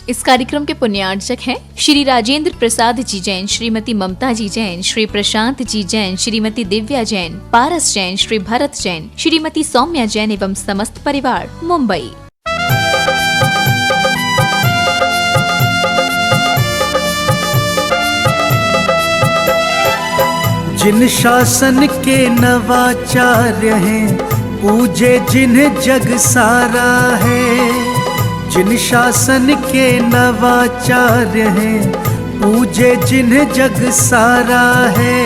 इस कार्यक्रम के पुण्यार्चक हैं श्री राजेंद्र प्रसाद जी जैन, श्रीमती ममता जी जैन, श्री प्रशांत जी जैन, श्रीमती दिव्या जैन, पारस जैन, श्री भरत जैन, श्रीमती सौम्या जैन एवं समस्त परिवार, मुंबई। जिन शासन के नवाचार्य हैं, पूजे जिन्हें जग सारा है। जिन शासन के नवाचार्य हैं, पूजे जिन्हें जग सारा है।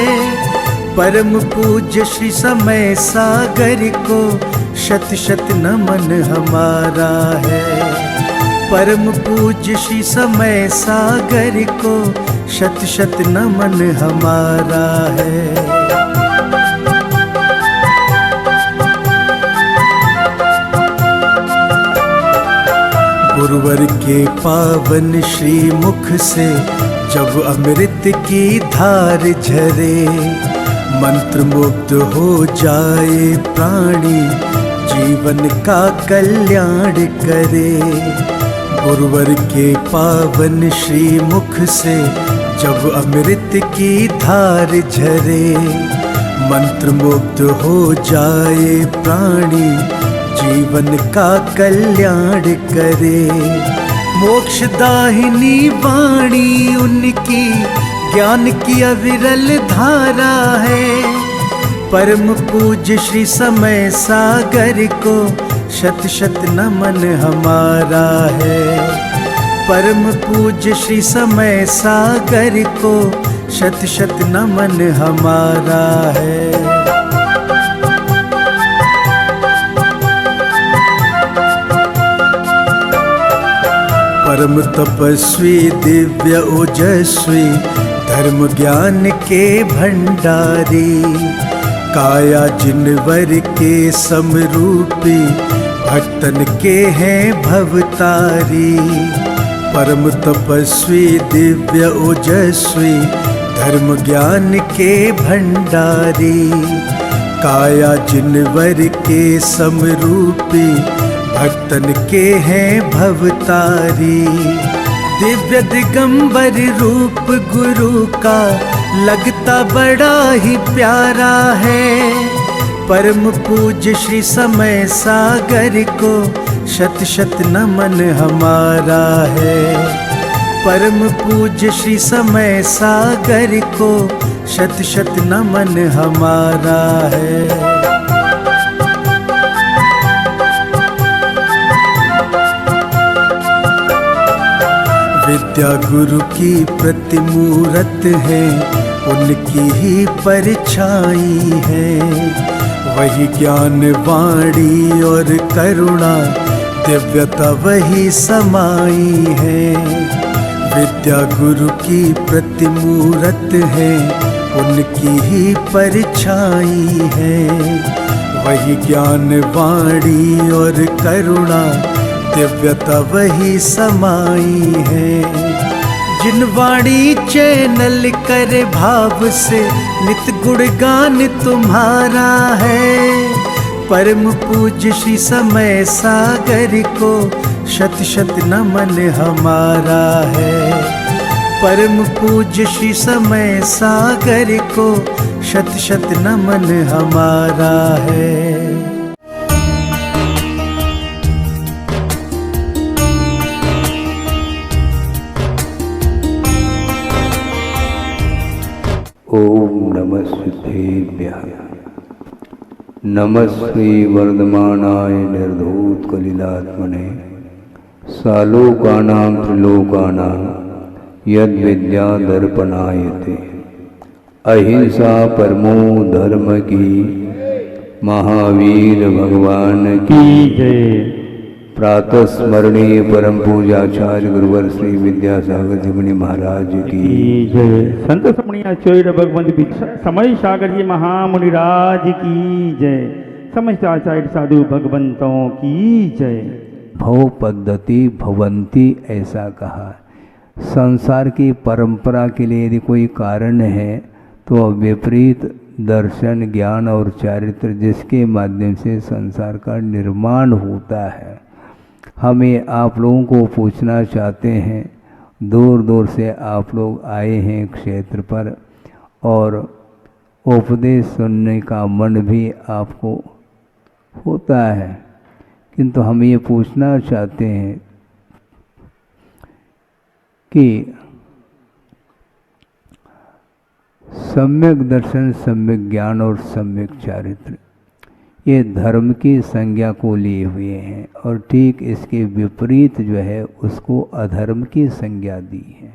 परम पूज्य श्री समय सागर को शत शत नमन हमारा है। परम पूज्य श्री समय सागर को शत शत नमन हमारा है। गुरुवर के पावन श्री मुख से जब अमृत की धार झरे, मंत्र मुग्ध हो जाए प्राणी, जीवन का कल्याण करे। गुरुवर के पावन श्री मुख से जब अमृत की धार झरे, मंत्र मुग्ध हो जाए प्राणी, जीवन का कल्याण करे। मोक्षदाहिनी वाणी उनकी, ज्ञान की अविरल धारा है। परम पूज्य श्री समय सागर को शत शत नमन हमारा है। परम पूज्य श्री समय सागर को शत शत नमन हमारा है। परम तपस्वी दिव्य ओजस्वी, धर्म ज्ञान के भंडारी, काया जिनवर के समरूपी, भक्तन के हैं भवतारी। परम तपस्वी दिव्य ओजस्वी, धर्म ज्ञान के भंडारी, काया जिनवर के समरूपी, भक्तन के हैं भवतारी। दिव्य दिगंबर रूप गुरु का लगता बड़ा ही प्यारा है। परम पूज्य श्री समय सागर को शत शत नमन हमारा है। परम पूज्य श्री समय सागर को शत शत नमन हमारा है। विद्या गुरु की प्रतिमूरत है, उनकी ही परछाई है। वही ज्ञान वाणी और करुणा, दिव्यता वही समाई है। विद्या गुरु की प्रतिमूरत है, उनकी ही परछाई है। वही ज्ञान वाणी और करुणा, दिव्यता वही समाई है। जिन वाणी चैनल करे भाव से, नित गुणगान तुम्हारा है। परम पूज्य श्री समय सागर को शत शत नमन हमारा है। परम पूज्य श्री समय सागर को शत शत नमन हमारा है। ओम नमः सिद्धेभ्यः। नमः श्री वर्धमानाय निर्धूत कलिलात्मने, सालोकानां त्रिलोकानां यद विद्या दर्पणायते। अहिंसा परमो धर्म की, महावीर भगवान की जय। प्रातः स्मरणीय परम पूजाचार्य गुरुवर श्री विद्यासागर जी मुनि महाराज की जय। संत समणीयाचार्य भगवंत समय सागर जी महामुनिराज की जय। समस्त आचार्य साधु भगवंतों की जय। भव पद्धति भवंती ऐसा कहा। संसार की परंपरा के लिए यदि कोई कारण है तो विपरीत दर्शन, ज्ञान और चारित्र जिसके माध्यम से संसार का निर्माण होता है। हमें आप लोगों को पूछना चाहते हैं, दूर दूर से आप लोग आए हैं क्षेत्र पर और उपदेश सुनने का मन भी आपको होता है, किंतु हम ये पूछना चाहते हैं कि सम्यक दर्शन, सम्यक ज्ञान और सम्यक चारित्र ये धर्म की संज्ञा को लिए हुए हैं और ठीक इसके विपरीत जो है उसको अधर्म की संज्ञा दी है।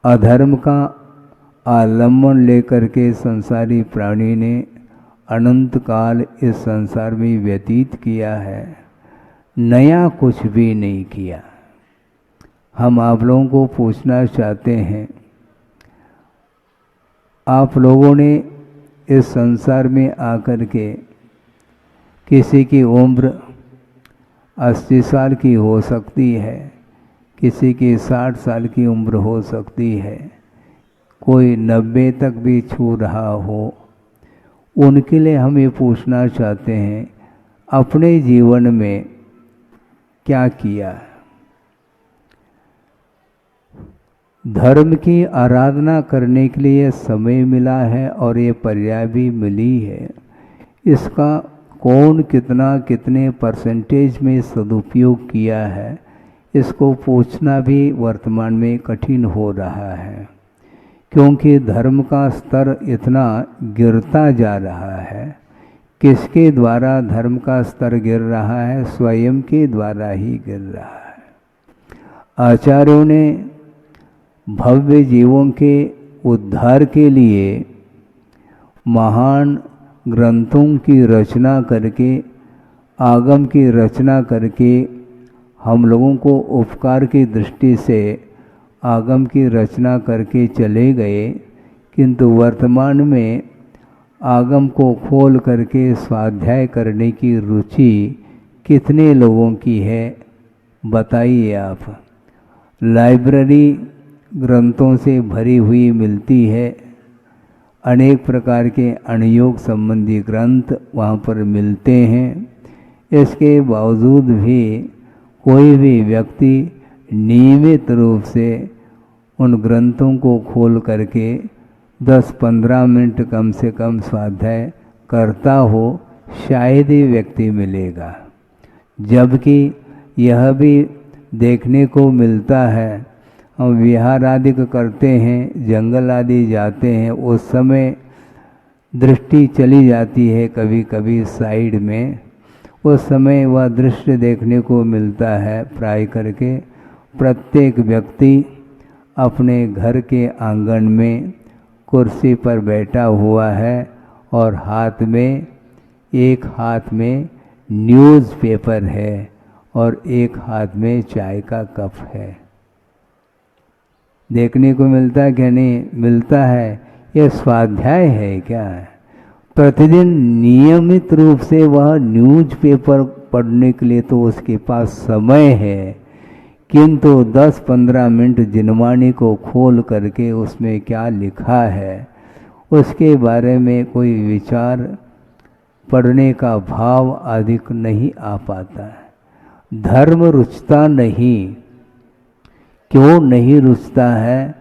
अधर्म का आलम्बन लेकर के संसारी प्राणी ने अनंत काल इस संसार में व्यतीत किया है, नया कुछ भी नहीं किया। हम आप लोगों को पूछना चाहते हैं, आप लोगों ने इस संसार में आकर के किसी की उम्र 80 साल की हो सकती है, किसी की 60 साल की उम्र हो सकती है, कोई 90 तक भी छू रहा हो। उनके लिए हम ये पूछना चाहते हैं, अपने जीवन में क्या किया? धर्म की आराधना करने के लिए समय मिला है और ये पर्याय भी मिली है। इसका कौन कितने परसेंटेज में सदुपयोग किया है, इसको पूछना भी वर्तमान में कठिन हो रहा है, क्योंकि धर्म का स्तर इतना गिरता जा रहा है। किसके द्वारा धर्म का स्तर गिर रहा है? स्वयं के द्वारा ही गिर रहा है। आचार्यों ने भव्य जीवों के उद्धार के लिए महान ग्रंथों की रचना करके, आगम की रचना करके हम लोगों को उपकार की दृष्टि से आगम की रचना करके चले गए, किंतु वर्तमान में आगम को खोल करके स्वाध्याय करने की रुचि कितने लोगों की है, बताइए आप। लाइब्रेरी ग्रंथों से भरी हुई मिलती है, अनेक प्रकार के अनुयोग संबंधी ग्रंथ वहाँ पर मिलते हैं। इसके बावजूद भी कोई भी व्यक्ति नियमित रूप से उन ग्रंथों को खोल करके 10-15 मिनट कम से कम स्वाध्याय करता हो, शायद ही व्यक्ति मिलेगा। जबकि यह भी देखने को मिलता है, हम विहार आदि करते हैं, जंगल आदि जाते हैं, उस समय दृष्टि चली जाती है कभी कभी साइड में, उस समय वह दृश्य देखने को मिलता है। प्राय करके प्रत्येक व्यक्ति अपने घर के आंगन में कुर्सी पर बैठा हुआ है और एक हाथ में न्यूज़पेपर है और एक हाथ में चाय का कप है। देखने को मिलता है क्या? नहीं मिलता है। यह स्वाध्याय है क्या? प्रतिदिन नियमित रूप से वह न्यूज़पेपर पढ़ने के लिए तो उसके पास समय है, किंतु 10-15 मिनट जिनवाणी को खोल करके उसमें क्या लिखा है उसके बारे में कोई विचार, पढ़ने का भाव अधिक नहीं आ पाता है। धर्म रुचता नहीं। क्यों नहीं रुचता है?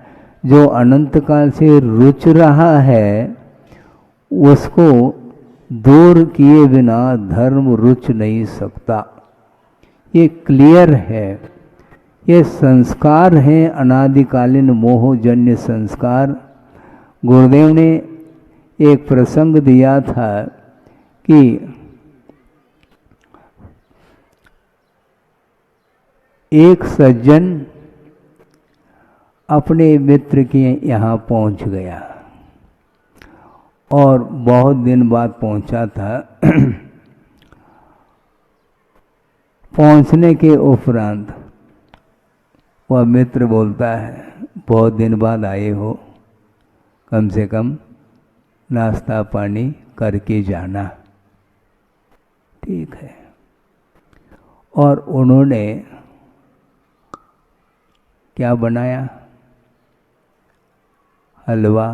जो अनंत काल से रुच रहा है उसको दूर किए बिना धर्म रुच नहीं सकता। ये क्लियर है। ये संस्कार हैं, अनादिकालीन मोहजन्य संस्कार। गुरुदेव ने एक प्रसंग दिया था कि एक सज्जन अपने मित्र के यहाँ पहुँच गया और बहुत दिन बाद पहुँचा था। पहुँचने के उपरांत वह मित्र बोलता है, बहुत दिन बाद आए हो, कम से कम नाश्ता पानी करके जाना। ठीक है। और उन्होंने क्या बनाया? हलवा,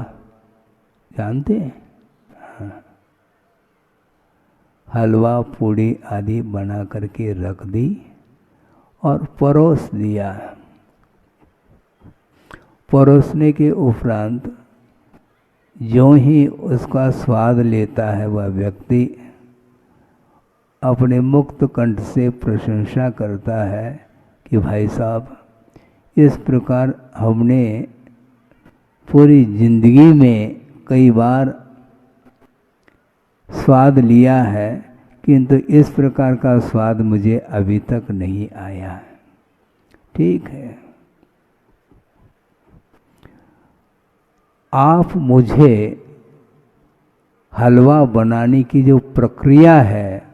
जानते हैं? हाँ। हलवा पूड़ी आदि बना करके रख दी और परोस दिया। परोसने के उपरांत जो ही उसका स्वाद लेता है वह व्यक्ति अपने मुक्त कंठ से प्रशंसा करता है कि भाई साहब, इस प्रकार हमने पूरी जिंदगी में कई बार स्वाद लिया है, किंतु इस प्रकार का स्वाद मुझे अभी तक नहीं आया है। ठीक है, आप मुझे हलवा बनाने की जो प्रक्रिया है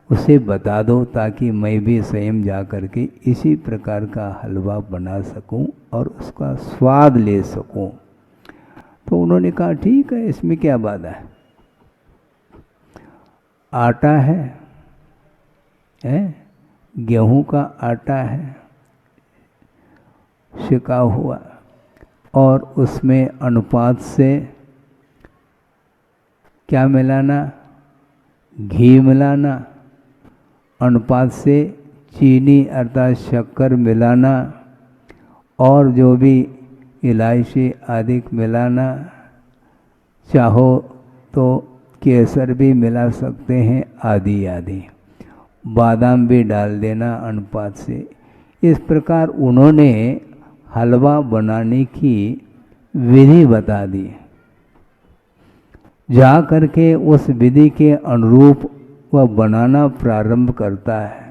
उसे बता दो, ताकि मैं भी स्वयं जा कर के इसी प्रकार का हलवा बना सकूं और उसका स्वाद ले सकूं। तो उन्होंने कहा ठीक है, इसमें क्या बात है। आटा है, गेहूं का आटा है सिका हुआ, और उसमें अनुपात से क्या मिलाना, घी मिलाना, अनुपात से चीनी अर्थात शक्कर मिलाना, और जो भी इलायची आदि मिलाना, चाहो तो केसर भी मिला सकते हैं, आदि आदि, बादाम भी डाल देना अनुपात से। इस प्रकार उन्होंने हलवा बनाने की विधि बता दी। जा करके उस विधि के अनुरूप वह बनाना प्रारंभ करता है।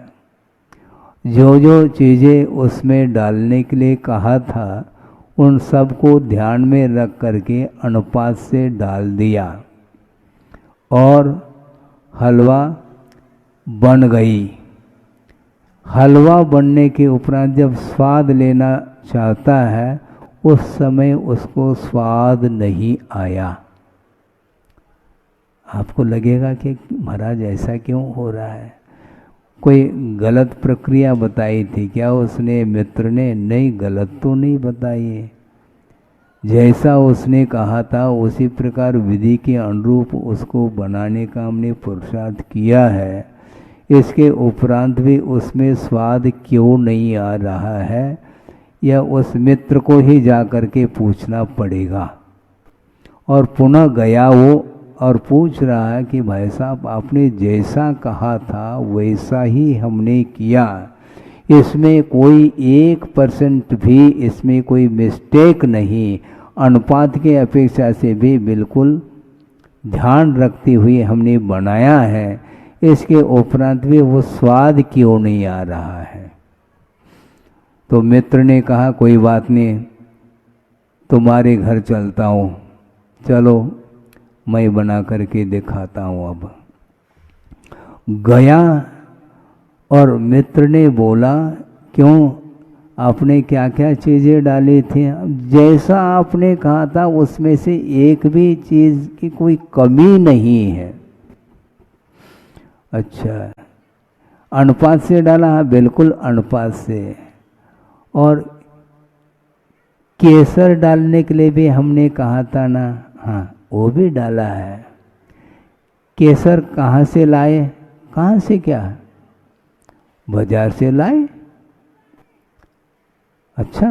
जो जो चीज़ें उसमें डालने के लिए कहा था उन सब को ध्यान में रख करके अनुपात से डाल दिया और हलवा बन गई। हलवा बनने के उपरांत जब स्वाद लेना चाहता है उस समय उसको स्वाद नहीं आया। आपको लगेगा कि महाराज ऐसा क्यों हो रहा है, कोई गलत प्रक्रिया बताई थी क्या उसने, मित्र ने? नहीं, गलत तो नहीं बताई है। जैसा उसने कहा था उसी प्रकार विधि के अनुरूप उसको बनाने का हमने पुरुषार्थ किया है। इसके उपरांत भी उसमें स्वाद क्यों नहीं आ रहा है, यह उस मित्र को ही जा कर के पूछना पड़ेगा। और पुनः गया वो और पूछ रहा है कि भाई साहब आपने जैसा कहा था वैसा ही हमने किया, इसमें कोई 1% भी इसमें कोई मिस्टेक नहीं, अनुपात के अपेक्षा से भी बिल्कुल ध्यान रखते हुए हमने बनाया है, इसके उपरांत भी वो स्वाद क्यों नहीं आ रहा है। तो मित्र ने कहा कोई बात नहीं, तुम्हारे घर चलता हूँ, चलो मैं बना करके दिखाता हूँ। अब गया और मित्र ने बोला क्यों, आपने क्या क्या चीज़ें डाली थी? जैसा आपने कहा था उसमें से एक भी चीज़ की कोई कमी नहीं है। अच्छा, अनुपात से डाला? हाँ बिल्कुल अनुपात से। और केसर डालने के लिए भी हमने कहा था ना, हाँ वो भी डाला है। केसर कहाँ से लाए? कहाँ से? क्या बाजार से लाए? अच्छा,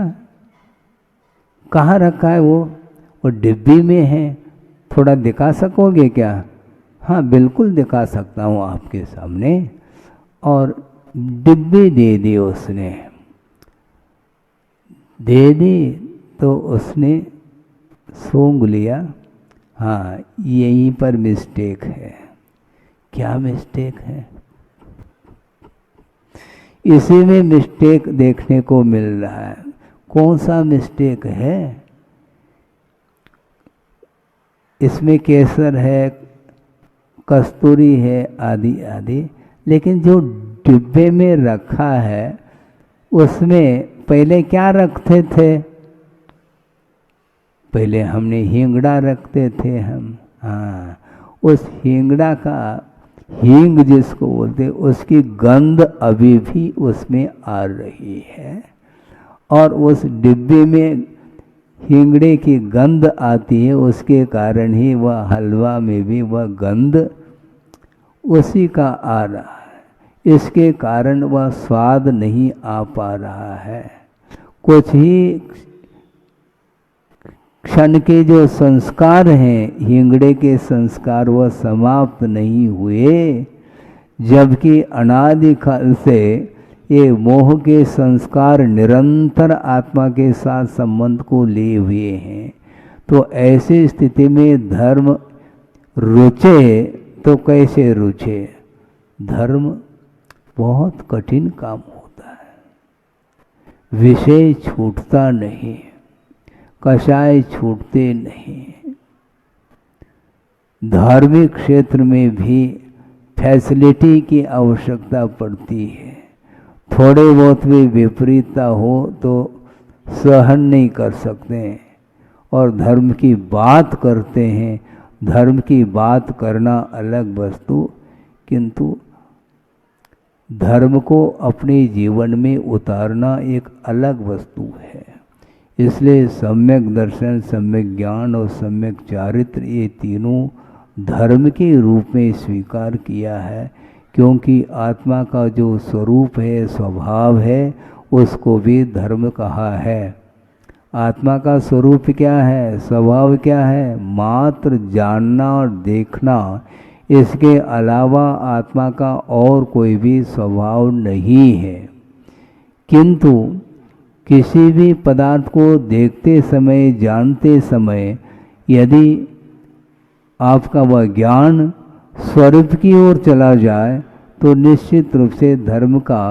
कहाँ रखा है वो डिब्बी में है, थोड़ा दिखा सकोगे क्या? हाँ बिल्कुल दिखा सकता हूँ आपके सामने। और डिब्बी दे दी उसने, दे दी तो उसने सूंघ लिया। हाँ यहीं पर मिस्टेक है। क्या मिस्टेक है? इसी में मिस्टेक देखने को मिल रहा है। कौन सा मिस्टेक है? इसमें केसर है, कस्तूरी है, आदि आदि, लेकिन जो डिब्बे में रखा है उसमें पहले क्या रखते थे? पहले हमने हिंगड़ा रखते थे हम। हाँ, उस हिंगड़ा का, हींग जिसको बोलते, उसकी गंध अभी भी उसमें आ रही है और उस डिब्बे में हिंगड़े की गंध आती है, उसके कारण ही वह हलवा में भी वह गंध उसी का आ रहा है। इसके कारण वह स्वाद नहीं आ पा रहा है। कुछ ही क्षण के जो संस्कार हैं, हिंगड़े के संस्कार, वह समाप्त नहीं हुए, जबकि अनादिकाल से ये मोह के संस्कार निरंतर आत्मा के साथ संबंध को लिए हुए हैं। तो ऐसी स्थिति में धर्म रुचे तो कैसे रुचे? धर्म बहुत कठिन काम होता है। विषय छूटता नहीं, कषाय छूटते नहीं। धार्मिक क्षेत्र में भी फैसिलिटी की आवश्यकता पड़ती है। थोड़े बहुत भी विपरीतता हो तो सहन नहीं कर सकते हैं और धर्म की बात करते हैं। धर्म की बात करना अलग वस्तु, किंतु धर्म को अपने जीवन में उतारना एक अलग वस्तु है। इसलिए सम्यक दर्शन, सम्यक ज्ञान और सम्यक चारित्र, ये तीनों धर्म के रूप में स्वीकार किया है, क्योंकि आत्मा का जो स्वरूप है, स्वभाव है, उसको भी धर्म कहा है। आत्मा का स्वरूप क्या है, स्वभाव क्या है? मात्र जानना और देखना, इसके अलावा आत्मा का और कोई भी स्वभाव नहीं है। किंतु किसी भी पदार्थ को देखते समय, जानते समय, यदि आपका वह ज्ञान स्वरूप की ओर चला जाए तो निश्चित रूप से धर्म का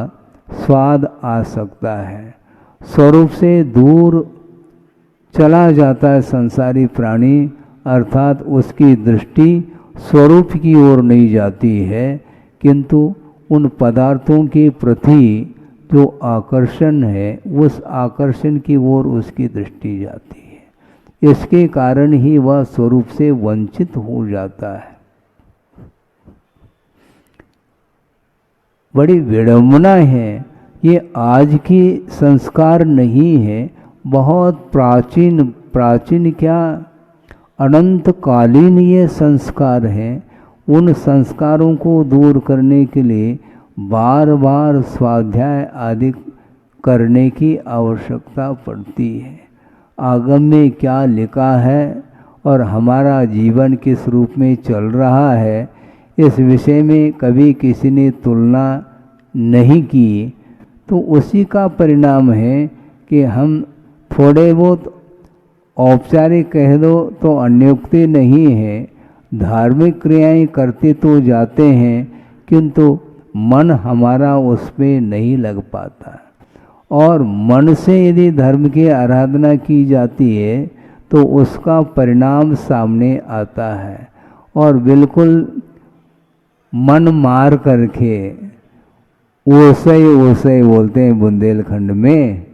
स्वाद आ सकता है। स्वरूप से दूर चला जाता है संसारी प्राणी, अर्थात उसकी दृष्टि स्वरूप की ओर नहीं जाती है, किंतु उन पदार्थों के प्रति जो आकर्षण है, उस आकर्षण की ओर उसकी दृष्टि जाती है। इसके कारण ही वह स्वरूप से वंचित हो जाता है। बड़ी विडंबना है, ये आज की संस्कार नहीं है, बहुत प्राचीन क्या अनंतकालीन ये संस्कार हैं। उन संस्कारों को दूर करने के लिए बार बार स्वाध्याय आदि करने की आवश्यकता पड़ती है। आगम में क्या लिखा है और हमारा जीवन किस रूप में चल रहा है, इस विषय में कभी किसी ने तुलना नहीं की, तो उसी का परिणाम है कि हम थोड़े बहुत औपचारिक कह दो तो अन्योक्ति नहीं है, धार्मिक क्रियाएं करते तो जाते हैं, किंतु मन हमारा उसमें नहीं लग पाता। और मन से यदि धर्म की आराधना की जाती है तो उसका परिणाम सामने आता है। और बिल्कुल मन मार करके ओसई बोलते हैं बुंदेलखंड में,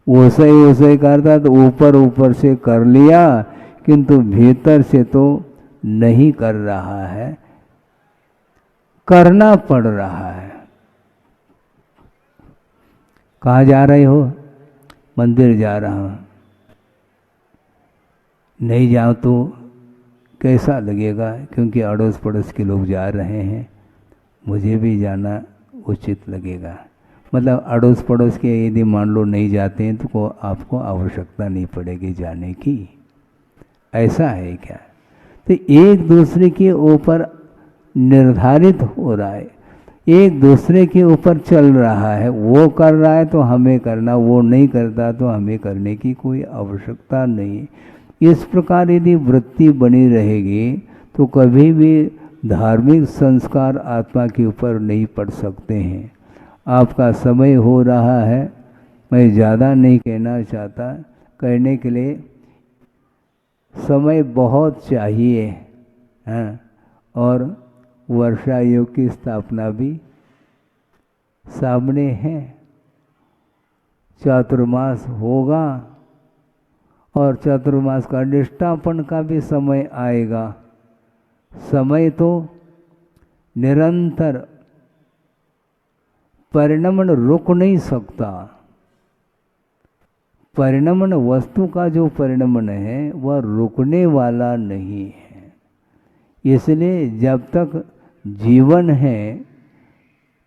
ओसई करता तो ऊपर ऊपर से कर लिया, किंतु भीतर से तो नहीं कर रहा है, करना पड़ रहा है। कहाँ जा रहे हो? मंदिर जा रहा हूँ। नहीं जाओ तो कैसा लगेगा? क्योंकि अड़ोस पड़ोस के लोग जा रहे हैं, मुझे भी जाना उचित लगेगा। मतलब अड़ोस पड़ोस के यदि मान लो नहीं जाते हैं तो आपको आवश्यकता नहीं पड़ेगी जाने की, ऐसा है क्या? तो एक दूसरे के ऊपर निर्धारित हो रहा है, एक दूसरे के ऊपर चल रहा है। वो कर रहा है तो हमें करना, वो नहीं करता तो हमें करने की कोई आवश्यकता नहीं। इस प्रकार यदि वृत्ति बनी रहेगी तो कभी भी धार्मिक संस्कार आत्मा के ऊपर नहीं पड़ सकते हैं। आपका समय हो रहा है, मैं ज़्यादा नहीं कहना चाहता, कहने के लिए समय बहुत चाहिए, हाँ। और वर्षा योग की स्थापना भी सामने है, चातुर्मास होगा और चातुर्मास का निष्ठापन का भी समय आएगा। समय तो निरंतर परिणमन रुक नहीं सकता। परिणमन वस्तु का जो परिणमन है वह रुकने वाला नहीं है। इसलिए जब तक जीवन है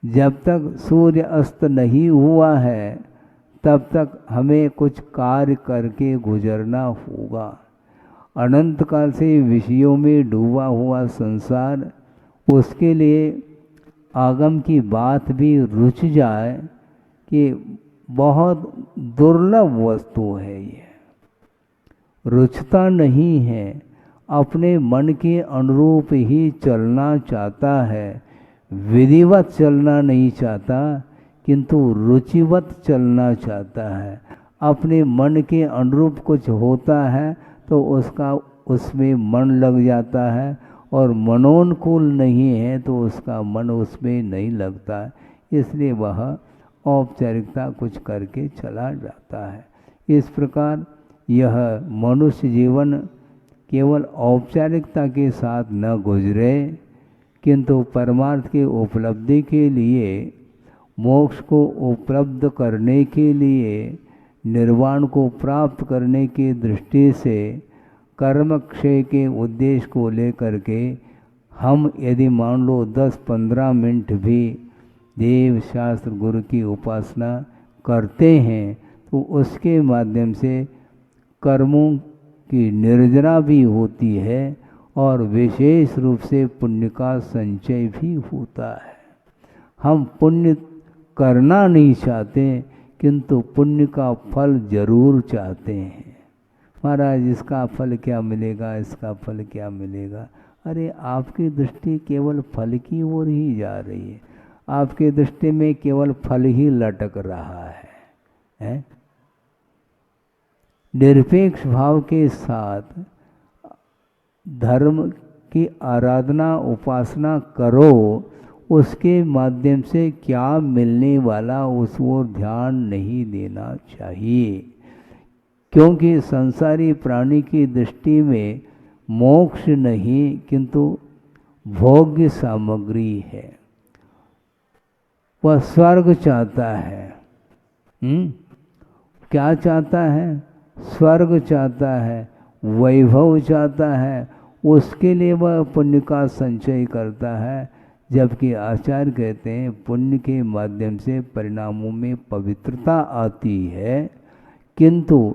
जब तक सूर्य अस्त नहीं हुआ है तब तक हमें कुछ कार्य करके गुजरना होगा। अनंत काल से विषयों में डूबा हुआ संसार, उसके लिए आगम की बात भी रुच जाए कि बहुत दुर्लभ वस्तु है, ये रुचता नहीं है, अपने मन के अनुरूप ही चलना चाहता है, विधिवत चलना नहीं चाहता किंतु रुचिवत चलना चाहता है। अपने मन के अनुरूप कुछ होता है तो उसका उसमें मन लग जाता है, और मनोनुकूल नहीं है तो उसका मन उसमें नहीं लगता, इसलिए वह औपचारिकता कुछ करके चला जाता है। इस प्रकार यह मनुष्य जीवन केवल औपचारिकता के साथ न गुजरे किंतु परमार्थ की उपलब्धि के लिए, मोक्ष को उपलब्ध करने के लिए, निर्वाण को प्राप्त करने की दृष्टि से कर्मक्षय के उद्देश्य को लेकर के हम यदि मान लो 10-15 मिनट भी देव शास्त्र गुरु की उपासना करते हैं तो उसके माध्यम से कर्मों की निर्जना भी होती है और विशेष रूप से पुण्य का संचय भी होता है। हम पुण्य करना नहीं चाहते किंतु पुण्य का फल जरूर चाहते हैं। महाराज इसका फल क्या मिलेगा, इसका फल क्या मिलेगा। अरे आपकी दृष्टि केवल फल की ओर ही जा रही है, आपके दृष्टि में केवल फल ही लटक रहा है? निरपेक्ष भाव के साथ धर्म की आराधना उपासना करो, उसके माध्यम से क्या मिलने वाला उस ओर ध्यान नहीं देना चाहिए, क्योंकि संसारी प्राणी की दृष्टि में मोक्ष नहीं किंतु भोग्य सामग्री है। वह स्वर्ग चाहता है। क्या चाहता है? स्वर्ग चाहता है, वैभव चाहता है, उसके लिए वह पुण्य का संचय करता है। जबकि आचार्य कहते हैं पुण्य के माध्यम से परिणामों में पवित्रता आती है, किंतु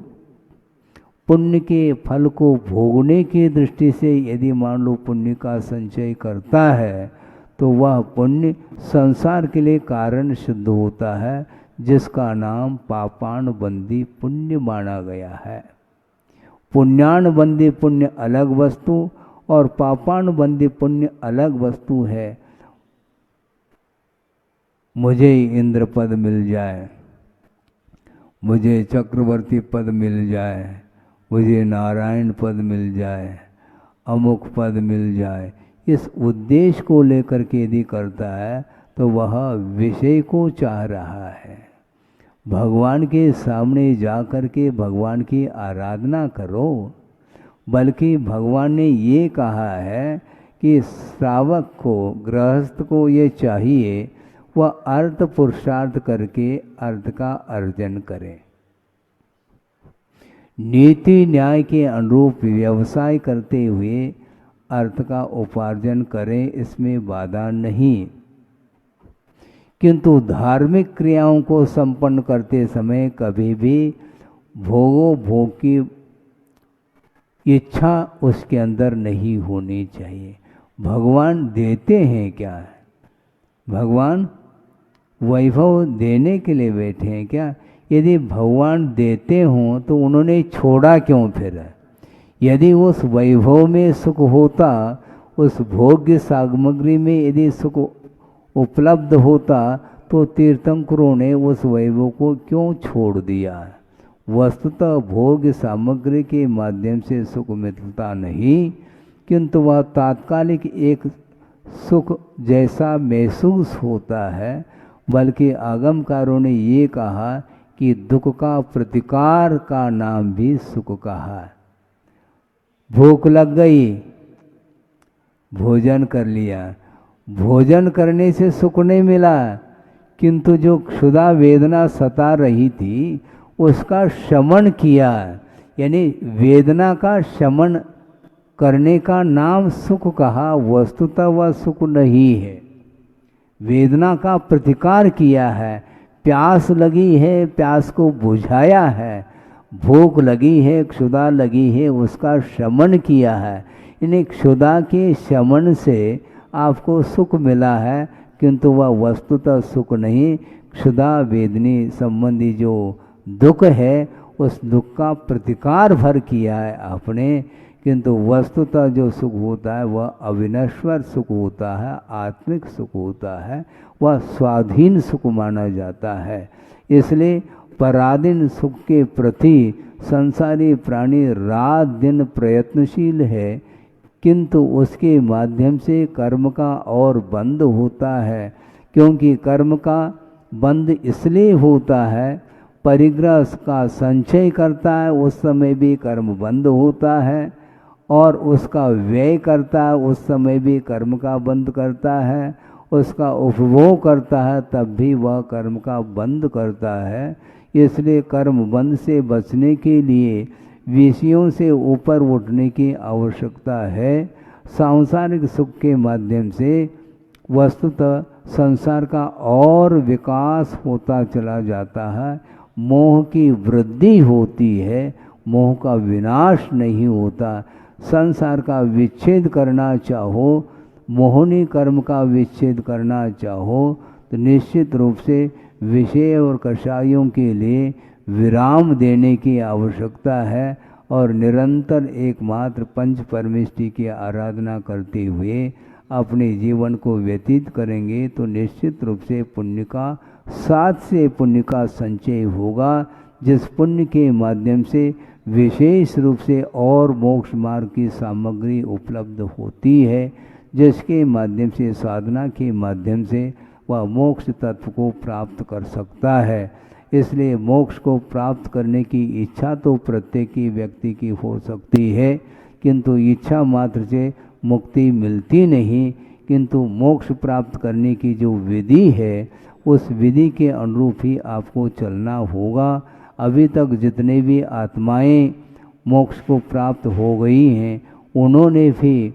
पुण्य के फल को भोगने की दृष्टि से यदि मान लो पुण्य का संचय करता है तो वह पुण्य संसार के लिए कारण सिद्ध होता है, जिसका नाम पापान बंदी पुण्य माना गया है। पुण्यान बंदी पुण्य अलग वस्तु और पापान बंदी पुण्य अलग वस्तु है। मुझे इंद्र पद मिल जाए, मुझे चक्रवर्ती पद मिल जाए, मुझे नारायण पद मिल जाए, अमुक पद मिल जाए, इस उद्देश्य को लेकर के यदि करता है तो वह विषय को चाह रहा है। भगवान के सामने जा कर के भगवान की आराधना करो, बल्कि भगवान ने ये कहा है कि श्रावक को, गृहस्थ को ये चाहिए वह अर्थ पुरुषार्थ करके अर्थ का अर्जन करे, नीति न्याय के अनुरूप व्यवसाय करते हुए अर्थ का उपार्जन करें, इसमें बाधा नहीं। किंतु धार्मिक क्रियाओं को संपन्न करते समय कभी भी भोग की इच्छा उसके अंदर नहीं होनी चाहिए। भगवान देते हैं क्या? भगवान वैभव देने के लिए बैठे हैं क्या? यदि भगवान देते हों तो उन्होंने छोड़ा क्यों फिर? यदि उस वैभव में सुख होता, उस भोग्य सामग्री में यदि सुख उपलब्ध होता तो तीर्थंकरों ने उस वैभव को क्यों छोड़ दिया? वस्तुतः भोग्य सामग्री के माध्यम से सुख मिलता नहीं, किंतु वह तात्कालिक एक सुख जैसा महसूस होता है। बल्कि आगमकारों ने ये कहा कि दुख का प्रतिकार का नाम भी सुख कहा। भूख लग गई, भोजन कर लिया, भोजन करने से सुख नहीं मिला, किंतु जो क्षुधा वेदना सता रही थी उसका शमन किया, यानी वेदना का शमन करने का नाम सुख कहा। वस्तुतः वह सुख नहीं है, वेदना का प्रतिकार किया है, प्यास लगी है प्यास को बुझाया है, भूख लगी है क्षुधा लगी है उसका शमन किया है। इन्हें क्षुधा के शमन से आपको सुख मिला है, किंतु वह वस्तुतः सुख नहीं, क्षुधा वेदनी संबंधी जो दुख है उस दुख का प्रतिकार भर किया है आपने, किंतु वस्तुतः जो सुख होता है वह अविनश्वर सुख होता है, आत्मिक सुख होता है, वह स्वाधीन सुख माना जाता है। इसलिए पराधीन सुख के प्रति संसारी प्राणी रात दिन प्रयत्नशील है, किंतु उसके माध्यम से कर्म का और बंद होता है। क्योंकि कर्म का बंद इसलिए होता है, परिग्रह का संचय करता है उस समय भी कर्म बंद होता है, और उसका व्यय करता है उस समय भी कर्म का बंद करता है, उसका उपभोग करता है तब भी वह कर्म का बंद करता है। इसलिए कर्म बंद से बचने के लिए विषयों से ऊपर उठने की आवश्यकता है। सांसारिक सुख के माध्यम से वस्तुतः संसार का और विकास होता चला जाता है, मोह की वृद्धि होती है, मोह का विनाश नहीं होता। संसार का विच्छेद करना चाहो, मोहनी कर्म का विच्छेद करना चाहो तो निश्चित रूप से विषय और कषायों के लिए विराम देने की आवश्यकता है, और निरंतर एकमात्र पंच परमेष्टि की आराधना करते हुए अपने जीवन को व्यतीत करेंगे तो निश्चित रूप से पुण्य का साथ से पुण्य का संचय होगा, जिस पुण्य के माध्यम से विशेष रूप से और मोक्ष मार्ग की सामग्री उपलब्ध होती है, जिसके माध्यम से साधना के माध्यम से वह मोक्ष तत्व को प्राप्त कर सकता है। इसलिए मोक्ष को प्राप्त करने की इच्छा तो प्रत्येक व्यक्ति की हो सकती है, किंतु इच्छा मात्र से मुक्ति मिलती नहीं, किंतु मोक्ष प्राप्त करने की जो विधि है उस विधि के अनुरूप ही आपको चलना होगा। अभी तक जितने भी आत्माएं मोक्ष को प्राप्त हो गई हैं, उन्होंने भी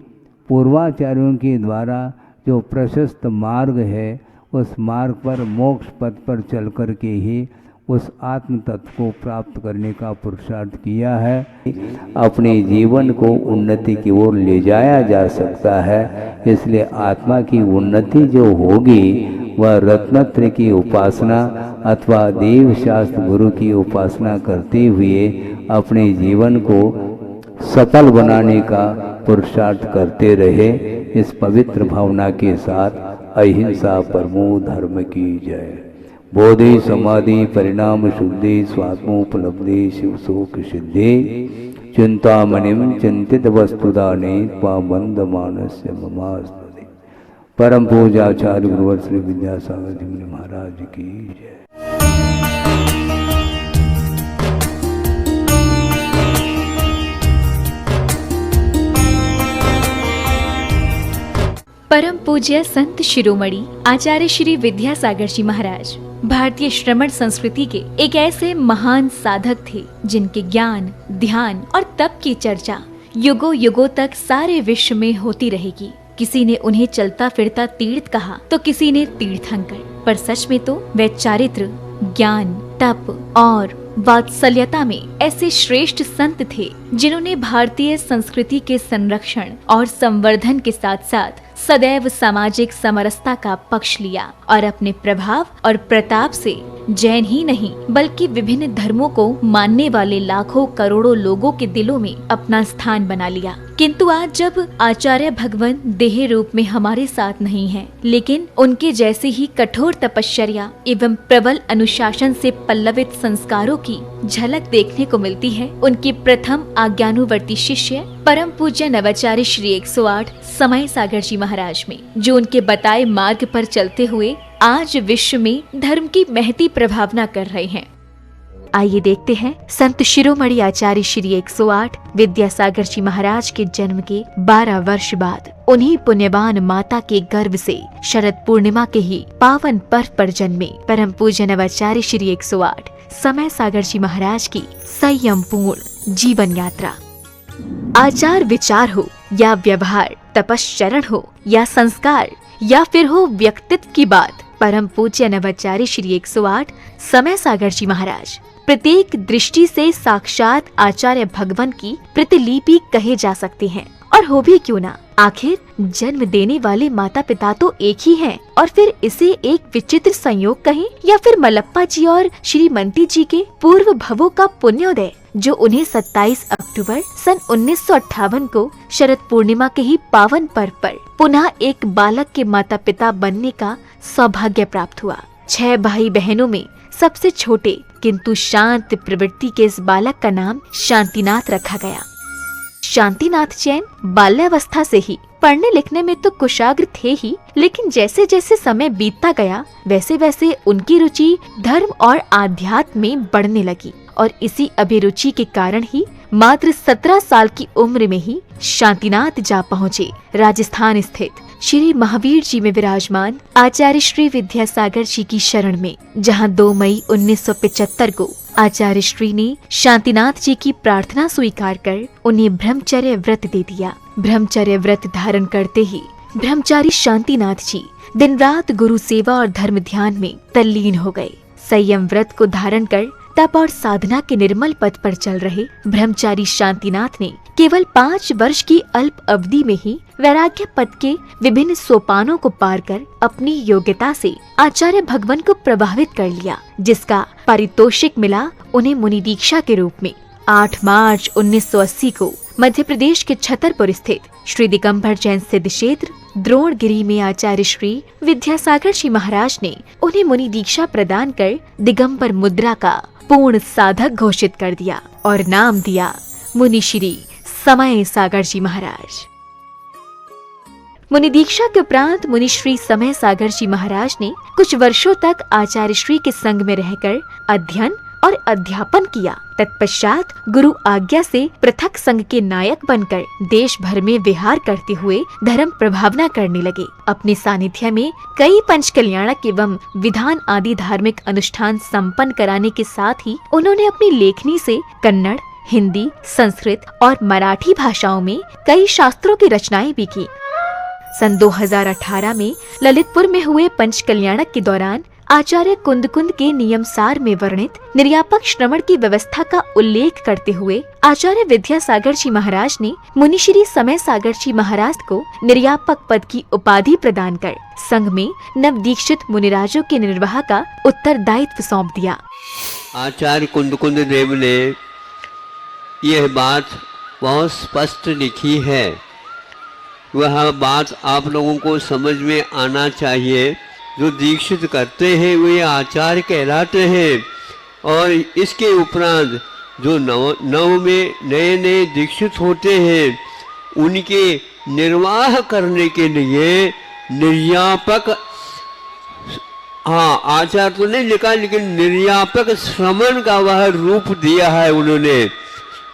पूर्वाचार्यों के द्वारा जो प्रशस्त मार्ग है उस मार्ग पर मोक्ष पथ पर चल कर के ही उस आत्म तत्व को प्राप्त करने का पुरुषार्थ किया है। अपने जीवन को उन्नति की ओर ले जाया जा सकता है। इसलिए आत्मा की उन्नति जो होगी वह रत्नत्रय की उपासना अथवा देव शास्त्र गुरु की उपासना करते हुए अपने जीवन को सफल बनाने का पुरुषार्थ करते रहे। इस पवित्र भावना के साथ अहिंसा परमो धर्म की जय। बोधि समाधि परिणाम शुद्धि स्वात्मोपलब्धि शिव सुख सिद्धि चिंतामणिम चिंतित वस्तुदाने त्वामंद मानस्य ममास्तुते। परम पूज्याचार्य गुरुवर श्री विद्यासागर जी महाराज की जय। परम पूज्य संत शिरोमणि आचार्य श्री विद्यासागर जी महाराज भारतीय श्रमण संस्कृति के एक ऐसे महान साधक थे जिनके ज्ञान, ध्यान और तप की चर्चा युगों युगों तक सारे विश्व में होती रहेगी। किसी ने उन्हें चलता फिरता तीर्थ कहा तो किसी ने तीर्थंकर, पर सच में तो वे चारित्र, ज्ञान, तप और वात्सल्यता में ऐसे श्रेष्ठ संत थे जिन्होंने भारतीय संस्कृति के संरक्षण और संवर्धन के साथ साथ सदैव सामाजिक समरसता का पक्ष लिया और अपने प्रभाव और प्रताप से जैन ही नहीं बल्कि विभिन्न धर्मों को मानने वाले लाखों करोड़ों लोगों के दिलों में अपना स्थान बना लिया। किंतु आज जब आचार्य भगवान देह रूप में हमारे साथ नहीं हैं, लेकिन उनके जैसे ही कठोर तपश्चर्या एवं प्रबल अनुशासन से पल्लवित संस्कारों की झलक देखने को मिलती है, उनके प्रथम आज्ञानुवर्ती शिष्य परम पूज्य नवाचार्य श्री 108 समय सागर जी महाराज में, जो उनके बताए मार्ग पर चलते हुए आज विश्व में धर्म की महती प्रभावना कर रहे हैं। आइए देखते हैं संत शिरोमणि आचार्य श्री 108 विद्यासागर जी महाराज के जन्म के 12 वर्ष बाद उन्हीं पुण्यवान माता के गर्भ से शरद पूर्णिमा के ही पावन पर्व पर जन्मे परम पूज्य नवाचार्य श्री 108 समय सागर जी महाराज की संयम पूर्ण जीवन यात्रा। आचार विचार हो या व्यवहार, तपश्चरण हो या संस्कार, या फिर हो व्यक्तित्व की बात, परम पूज्य नवाचार्य श्री 108 समय सागर जी महाराज प्रत्येक दृष्टि से साक्षात आचार्य भगवान की प्रतिलिपि कहे जा सकते हैं। और हो भी क्यों ना, आखिर जन्म देने वाले माता पिता तो एक ही हैं। और फिर इसे एक विचित्र संयोग कहें या फिर मलप्पा जी और श्रीमती जी के पूर्व भवों का पुण्योदय, जो उन्हें 27 अक्टूबर सन 1958 को शरद पूर्णिमा के ही पावन पर्व पर पुनः एक बालक के माता पिता बनने का सौभाग्य प्राप्त हुआ। 6 भाई बहनों में सबसे छोटे किंतु शांत प्रवृत्ति के इस बालक का नाम शांतिनाथ रखा गया। शांतिनाथ जैन बाल्यावस्था से ही पढ़ने लिखने में तो कुशाग्र थे ही, लेकिन जैसे जैसे समय बीतता गया वैसे वैसे उनकी रुचि धर्म और आध्यात्म में बढ़ने लगी। और इसी अभिरुचि के कारण ही मात्र 17 साल की उम्र में ही शांतिनाथ जा पहुँचे राजस्थान स्थित श्री महावीर जी में विराजमान आचार्य श्री विद्यासागर जी की शरण में, जहां 2 मई 1975 को आचार्य श्री ने शांतिनाथ जी की प्रार्थना स्वीकार कर उन्हें ब्रह्मचर्य व्रत दे दिया। ब्रह्मचर्य व्रत धारण करते ही ब्रह्मचारी शांतिनाथ जी दिन रात गुरु सेवा और धर्म ध्यान में तल्लीन हो गए। संयम व्रत को धारण कर तप और साधना के निर्मल पथ पर चल रहे ब्रह्मचारी शांतिनाथ ने केवल 5 वर्ष की अल्प अवधि में ही वैराग्य पद के विभिन्न सोपानों को पार कर अपनी योग्यता से आचार्य भगवान को प्रभावित कर लिया, जिसका पारितोषिक मिला उन्हें मुनि दीक्षा के रूप में। 8 मार्च 1980 को मध्य प्रदेश के छतरपुर स्थित श्री दिगंबर जैन सिद्ध क्षेत्र द्रोणगिरी में आचार्य श्री विद्यासागर जी महाराज ने उन्हें मुनि दीक्षा प्रदान कर दिगंबर मुद्रा का पूर्ण साधक घोषित कर दिया और नाम दिया मुनि श्री समय सागर जी महाराज। मुनि दीक्षा के उपरांत मुनि श्री समय सागर जी महाराज ने कुछ वर्षों तक आचार्य श्री के संग में रहकर अध्ययन और अध्यापन किया। तत्पश्चात गुरु आज्ञा से पृथक संघ के नायक बनकर देश भर में विहार करते हुए धर्म प्रभावना करने लगे। अपने सानिध्य में कई पंच कल्याणक एवं विधान आदि धार्मिक अनुष्ठान संपन्न कराने के साथ ही उन्होंने अपनी लेखनी से कन्नड़, हिंदी, संस्कृत और मराठी भाषाओं में कई शास्त्रों की रचनाएं भी की। सन 2018 में ललितपुर में हुए पंच कल्याणक के दौरान आचार्य कुंद के नियमसार में वर्णित निर्यापक श्रवण की व्यवस्था का उल्लेख करते हुए आचार्य विद्यासागर जी महाराज ने मुनि श्री समय सागर जी महाराज को निर्यापक पद की उपाधि प्रदान कर संघ में नव दीक्षित मुनिराजों के निर्वाह का उत्तरदायित्व सौंप दिया। आचार्य कुंद देव ने यह बात बहुत स्पष्ट लिखी है, वह बात आप लोगों को समझ में आना चाहिए। जो दीक्षित करते हैं वे आचार्य कहलाते हैं, और इसके उपरांत जो नव में नए दीक्षित होते हैं उनके निर्वाह करने के लिए निर्यापक, हाँ आचार्य तो नहीं लिखा लेकिन निर्यापक श्रमण का वह रूप दिया है उन्होंने।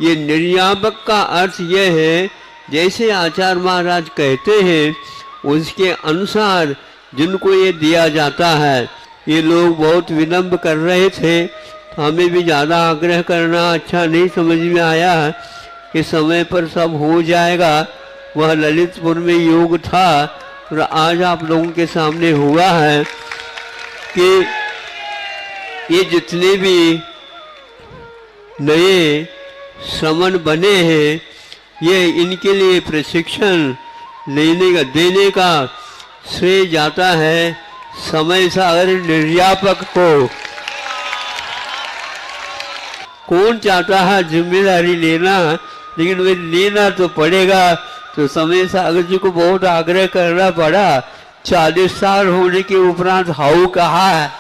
ये निर्यापक का अर्थ यह है जैसे आचार्य महाराज कहते हैं उसके अनुसार जिनको ये दिया जाता है। ये लोग बहुत विलम्ब कर रहे थे, तो हमें भी ज़्यादा आग्रह करना अच्छा नहीं समझ में आया कि समय पर सब हो जाएगा। वह ललितपुर में योग था और आज आप लोगों के सामने हुआ है कि ये जितने भी नए श्रमण बने हैं ये इनके लिए प्रशिक्षण देने का श्रेय जाता है समय सागर निर्यापक को। कौन चाहता है जिम्मेदारी लेना, लेकिन वे लेना तो पड़ेगा। तो समय सागर जी को बहुत आग्रह करना पड़ा। 40 साल होने के उपरांत हाउ कहा है।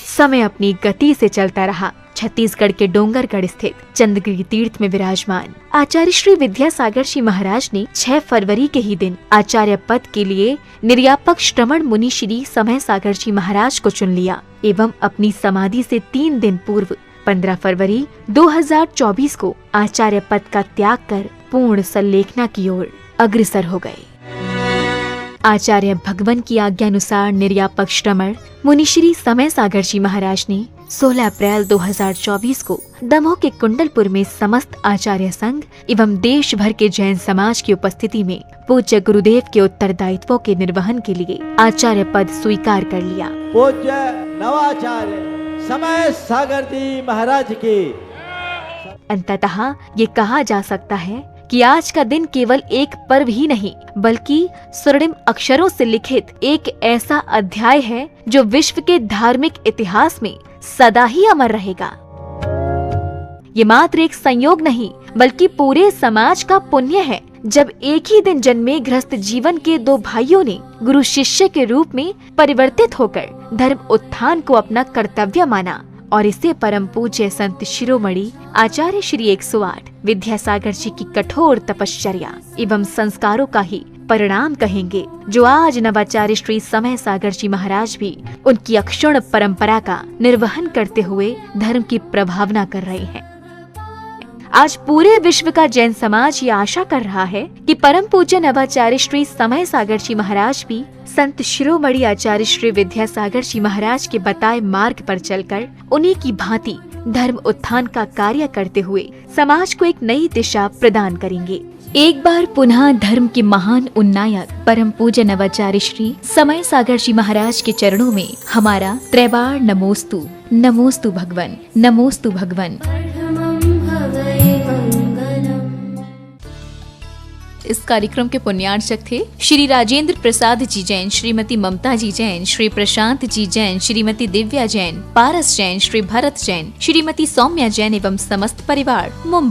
समय अपनी गति से चलता रहा। छत्तीसगढ़ के डोंगरगढ़ स्थित चंद्रगिरी तीर्थ में विराजमान आचार्य श्री विद्यासागर जी महाराज ने 6 फरवरी के ही दिन आचार्य पद के लिए निर्यापक श्रमण मुनि श्री समय सागर जी महाराज को चुन लिया एवं अपनी समाधि से 3 दिन पूर्व 15 फरवरी 2024 को आचार्य पद का त्याग कर पूर्ण संलेखना की ओर अग्रसर हो गए। आचार्य भगवान की आज्ञा अनुसार निर्यापक श्रमण मुनि श्री समय सागर जी महाराज ने 16 अप्रैल 2024 को दमोह के कुंडलपुर में समस्त आचार्य संघ एवं देश भर के जैन समाज की उपस्थिति में पूज्य गुरुदेव के उत्तरदायित्वों के निर्वहन के लिए आचार्य पद स्वीकार कर लिया। पूज्य नवाचार्य समय सागर जी महाराज की। अंततः ये कहा जा सकता है कि आज का दिन केवल एक पर्व ही नहीं बल्कि स्वर्णिम अक्षरों से लिखित एक ऐसा अध्याय है जो विश्व के धार्मिक इतिहास में सदा ही अमर रहेगा। ये मात्र एक संयोग नहीं बल्कि पूरे समाज का पुण्य है जब एक ही दिन जन्मे गृहस्थ जीवन के दो भाइयों ने गुरु शिष्य के रूप में परिवर्तित होकर धर्म उत्थान को अपना कर्तव्य माना और इसे परम पूज्य संत शिरोमणि आचार्य श्री 108 विद्यासागर जी की कठोर तपश्चर्या एवं संस्कारों का ही परिणाम कहेंगे, जो आज नवाचार्य श्री समय सागर जी महाराज भी उनकी अक्षुण्ण परंपरा का निर्वहन करते हुए धर्म की प्रभावना कर रहे हैं। आज पूरे विश्व का जैन समाज ये आशा कर रहा है कि परम पूज्य नवाचार्य श्री समय सागर जी महाराज भी संत शिरोमणि आचार्य श्री विद्यासागर जी महाराज के बताए मार्ग पर चलकर उन्हीं की भांति धर्म उत्थान का कार्य करते हुए समाज को एक नई दिशा प्रदान करेंगे। एक बार पुनः धर्म के महान उन्नायक परम पूज्य नवाचार्य श्री समय सागर जी महाराज के चरणों में हमारा त्रैबार नमोस्तु, नमोस्तु भगवन, नमोस्तु भगवन। इस कार्यक्रम के पुण्यार्चक थे श्री राजेंद्र प्रसाद जी जैन, श्रीमती ममता जी जैन, श्री प्रशांत जी जैन, श्रीमती दिव्या जैन, पारस जैन, श्री भरत जैन, श्रीमती सौम्या जैन एवं समस्त परिवार, मुंबई।